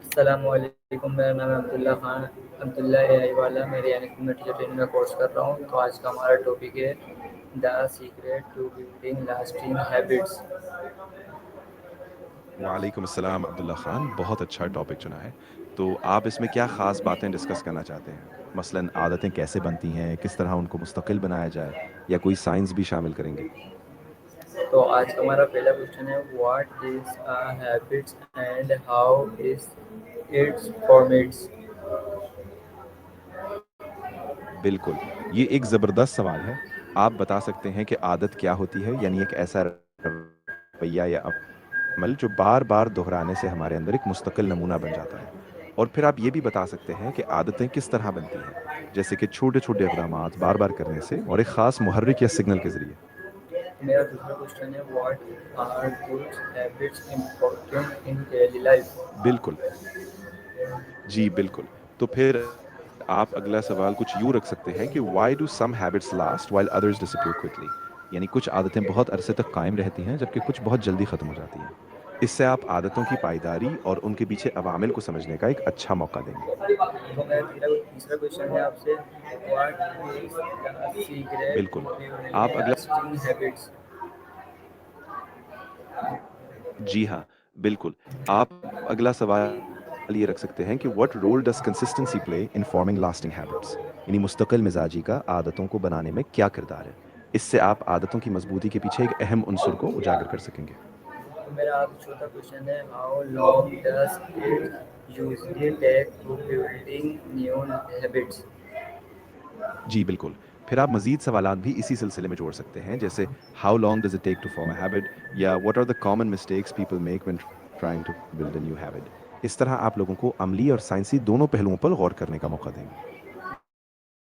السلام علیکم، میرا نام ہے عبداللہ خان عبداللہ اے والا، میں ریانک میں ٹیچر ٹریننگ کا کورس کر رہا ہوں. تو آج کا ہمارا ٹاپک ہے the secret to building lasting habits. وعلیکم السلام عبداللہ خان، بہت اچھا ٹاپک چنا ہے. تو آپ اس میں کیا خاص باتیں ڈسکس کرنا چاہتے ہیں؟ مثلاً عادتیں کیسے بنتی ہیں، کس طرح ان کو مستقل بنایا جائے، یا کوئی سائنس بھی شامل کریں گے؟ تو آج کا ہمارا پہلا کوشچن ہے what is habits and how is its formats. بالکل، یہ ایک زبردست سوال ہے. آپ بتا سکتے ہیں کہ عادت کیا ہوتی ہے؟ یعنی ایک ایسا رویہ یا عمل جو بار بار دہرانے سے ہمارے اندر ایک مستقل نمونہ بن جاتا ہے. اور پھر آپ یہ بھی بتا سکتے ہیں کہ عادتیں کس طرح بنتی ہیں، جیسے کہ چھوٹے چھوٹے اقدامات بار بار کرنے سے اور ایک خاص محرک یا سگنل کے ذریعے. میرا دوسرا کوشچن ہے what are good habits important in daily life. بالکل، جی بالکل. تو پھر آپ اگلا سوال کچھ یوں رکھ سکتے ہیں کہ why do some habits last while others disappear quickly. یعنی کچھ عادتیں بہت عرصے تک قائم رہتی ہیں جبکہ کچھ بہت جلدی ختم ہو جاتی ہیں. اس سے آپ عادتوں کی پائیداری اور ان کے پیچھے عوامل کو سمجھنے کا ایک اچھا موقع دیں گے. تو میرا تیسرا کوشچن ہے آپ سے واٹ از دا سیکریٹ بالکل. ٹو بلڈنگ آپ اگلا لاسٹنگ ہیبٹس. جی ہاں، بالکل. آپ اگلا سوال یہ رکھ سکتے ہیں کہ what role does consistency play in forming lasting habits. یعنی مستقل مزاجی کا عادتوں کو بنانے میں کیا کردار ہے. اس سے آپ عادتوں کی مضبوطی کے پیچھے ایک اہم عنصر کو اجاگر کر سکیں گے. تو میرا آپ چوتھا کوشچن ہے how long does it usually take to building new habits. جی بالکل. پھر آپ مزید سوالات بھی اسی سلسلے میں جوڑ سکتے ہیں، جیسے how long does it take to form a habit, یا what are the common mistakes people make when trying to build a new habit. اس طرح آپ لوگوں کو عملی اور سائنسی دونوں پہلوؤں پر غور کرنے کا موقع دیں گے.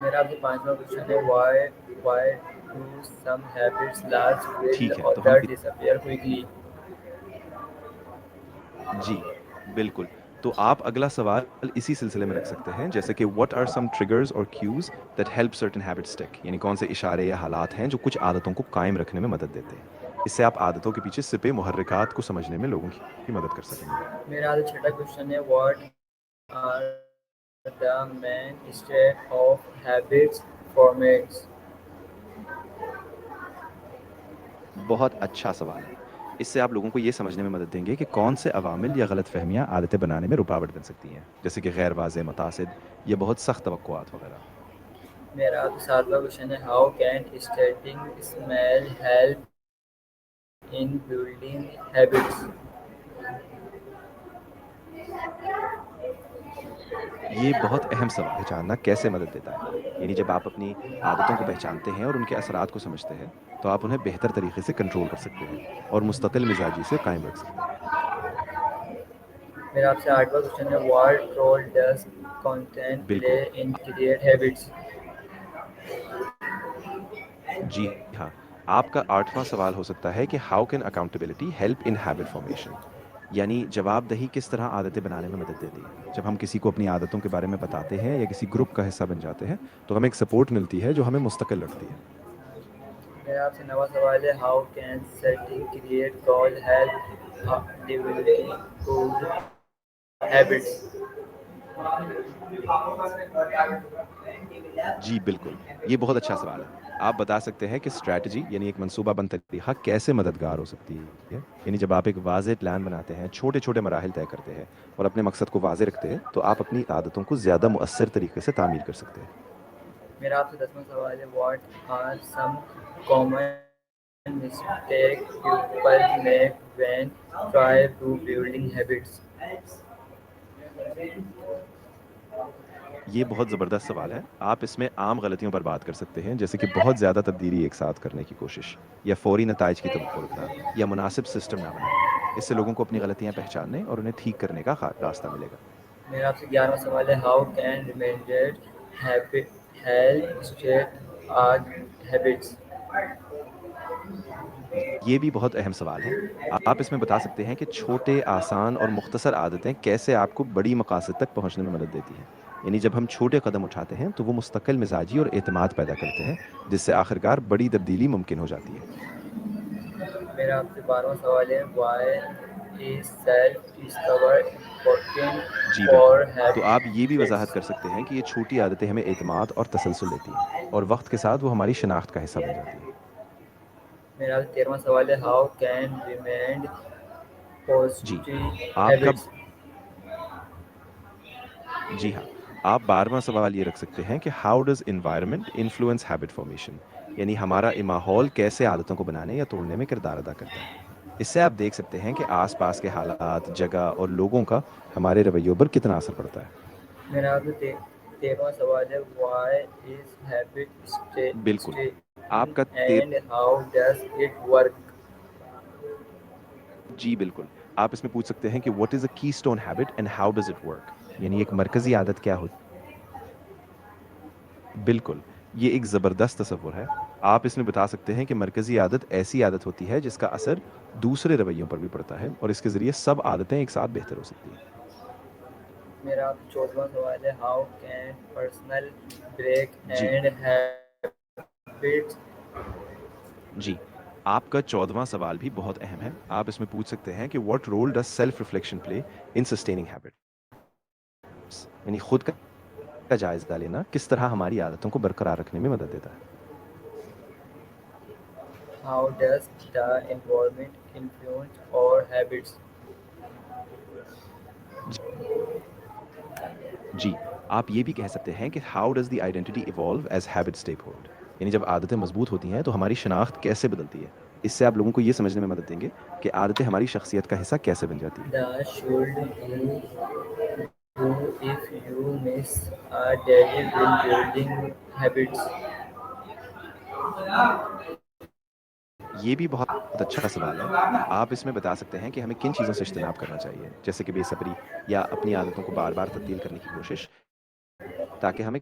میرا آپ سے پانچواں کوشچن ہے why do some habits last while ٹھیک ہے، تو ہم ادر ڈس اپیئر کوئکلی. جی بالکل. تو آپ اگلا سوال اسی سلسلے میں رکھ سکتے ہیں، جیسے کہ واٹ آر سم ٹریگرز اور cues that help certain habit stick. یعنی کون سے اشارے یا حالات ہیں جو کچھ عادتوں کو قائم رکھنے میں مدد دیتے ہیں. اس سے آپ عادتوں کے پیچھے چھپے محرکات کو سمجھنے میں لوگوں کی مدد کر سکیں گے. میرا آج چھٹا کوشچن ہے what are the main step of habits formats. بہت اچھا سوال ہے. اس سے آپ لوگوں کو یہ سمجھنے میں مدد دیں گے کہ کون سے عوامل یا غلط فہمیاں عادتیں بنانے میں رکاوٹ بن سکتی ہیں، جیسے کہ غیر واضح مقاصد یا بہت سخت توقعات وغیرہ. میرا آپ ساتواں کوشچن ہے how can starting smell help in building habits. یہ بہت اہم سوال ہے، جاننا کیسے مدد دیتا ہے. یعنی جب آپ اپنی عادتوں کو پہچانتے ہیں اور ان کے اثرات کو سمجھتے ہیں تو آپ انہیں بہتر طریقے سے کنٹرول کر سکتے ہیں اور مستقل مزاجی سے قائم رکھ سکتے ہیں. میرا آپ سے آٹھواں کوشچن ہے واٹ رول ڈز کنٹینٹ پلے بالکل. ان کریٹ ہیبٹس. جی ہاں، آپ کا آٹھواں سوال ہو سکتا ہے کہ how can accountability help in habit formation. یعنی جواب دہی کس طرح عادتیں بنانے میں مدد دیتی ہے. جب ہم کسی کو اپنی عادتوں کے بارے میں بتاتے ہیں یا کسی گروپ کا حصہ بن جاتے ہیں تو ہمیں ایک سپورٹ ملتی ہے جو ہمیں مستقل رکھتی ہے. میرا آپ سے نواں سوال ہے how can setting create goal help developing good habits. جی بالکل، یہ بہت اچھا سوال ہے. آپ بتا سکتے ہیں کہ اسٹریٹجی یعنی ایک منصوبہ بند طریقہ کیسے مددگار ہو سکتی ہے. یعنی جب آپ ایک واضح پلان بناتے ہیں، چھوٹے چھوٹے مراحل طے کرتے ہیں اور اپنے مقصد کو واضح رکھتے ہیں تو آپ اپنی عادتوں کو زیادہ مؤثر طریقے سے تعمیر کر سکتے ہیں. میرا آپ سے دسواں سوال ہے what are some common mistake people make when try to building habits. یہ بہت زبردست سوال ہے. آپ اس میں عام غلطیوں پر بات کر سکتے ہیں، جیسے کہ بہت زیادہ تبدیلی ایک ساتھ کرنے کی کوشش، یا فوری نتائج کی توقع رکھنا، یا مناسب سسٹم نہ بنانا. اس سے لوگوں کو اپنی غلطیاں پہچاننے اور انہیں ٹھیک کرنے کا راستہ ملے گا. میرا آپ سے گیارہواں سوال ہے how can reminder help state our habits. یہ بھی بہت اہم سوال ہے. آپ اس میں بتا سکتے ہیں کہ چھوٹے، آسان اور مختصر عادتیں کیسے آپ کو بڑی مقاصد تک پہنچنے میں مدد دیتی ہیں. یعنی جب ہم چھوٹے قدم اٹھاتے ہیں تو وہ مستقل مزاجی اور اعتماد پیدا کرتے ہیں، جس سے آخرکار بڑی تبدیلی ممکن ہو جاتی ہے. میرا آپ سے بارہواں سوال ہے Is self-discover important G for بالکل. تو آپ یہ بھی habits? وضاحت کر سکتے ہیں کہ یہ چھوٹی عادتیں ہمیں اعتماد اور تسلسل دیتی ہیں اور وقت کے ساتھ وہ ہماری شناخت کا حصہ بن جاتی ہیں. میرا 13واں سوال ہے ہاؤ کین ریمینڈ جی پازیٹیو آپ کا ہیبٹس. جی ہاں، آپ 12واں سوال یہ رکھ سکتے ہیں کہ how does environment influence habit formation, یعنی ہمارا ماحول کیسے عادتوں کو بنانے یا توڑنے میں کردار ادا کرتا ہے. اس سے آپ دیکھ سکتے ہیں کہ آس پاس کے حالات، جگہ اور لوگوں کا ہمارے رویوں پر کتنا اثر پڑتا ہے. میرا آپ سے 13واں سوال ہے وائی از ہیبٹ بالکل. آپ کا and how does it work. جی بالکل. آپ اس میں پوچھ سکتے ہیں کہ واٹ از اے کی stone habit and how does it work, یعنی ایک مرکزی عادت کیا ہوتی ہے. بالکل، یہ ایک زبردست تصور ہے. آپ اس میں بتا سکتے ہیں کہ مرکزی عادت ایسی عادت ہوتی ہے جس کا اثر دوسرے رویوں پر بھی پڑتا ہے اور اس کے ذریعے سب عادتیں ایک ساتھ بہتر ہو سکتی ہیں. میرا آپ 14واں سوال ہے ہاؤ کین پرسنل بریک جی اینڈ ہیبٹس. جی آپ کا 14واں سوال بھی بہت اہم ہے. آپ اس میں پوچھ سکتے ہیں کہ what role does self reflection play in sustaining habits, یعنی خود کا جائزہ لینا کس طرح ہماری عادتوں کو برقرار رکھنے میں مدد دیتا ہے. How does the environment influence اور ہیبٹس. جی آپ یہ بھی کہہ سکتے ہیں کہ how does the identity evolve as habits take hold, یعنی جب عادتیں مضبوط ہوتی ہیں تو ہماری شناخت کیسے بدلتی ہے. اس سے آپ لوگوں کو یہ سمجھنے میں مدد دیں گے کہ عادتیں ہماری شخصیت کا حصہ کیسے بن جاتی ہیں. The should you do if you miss a daily will building habits. یہ بھی بہت اچھا سوال ہے. آپ اس میں بتا سکتے ہیں کہ ہمیں کن چیزوں سے اجتناب کرنا چاہیے، جیسے کہ بے صبری یا اپنی عادتوں کو بار بار تبدیل کرنے کی کوشش، تاکہ ہمیں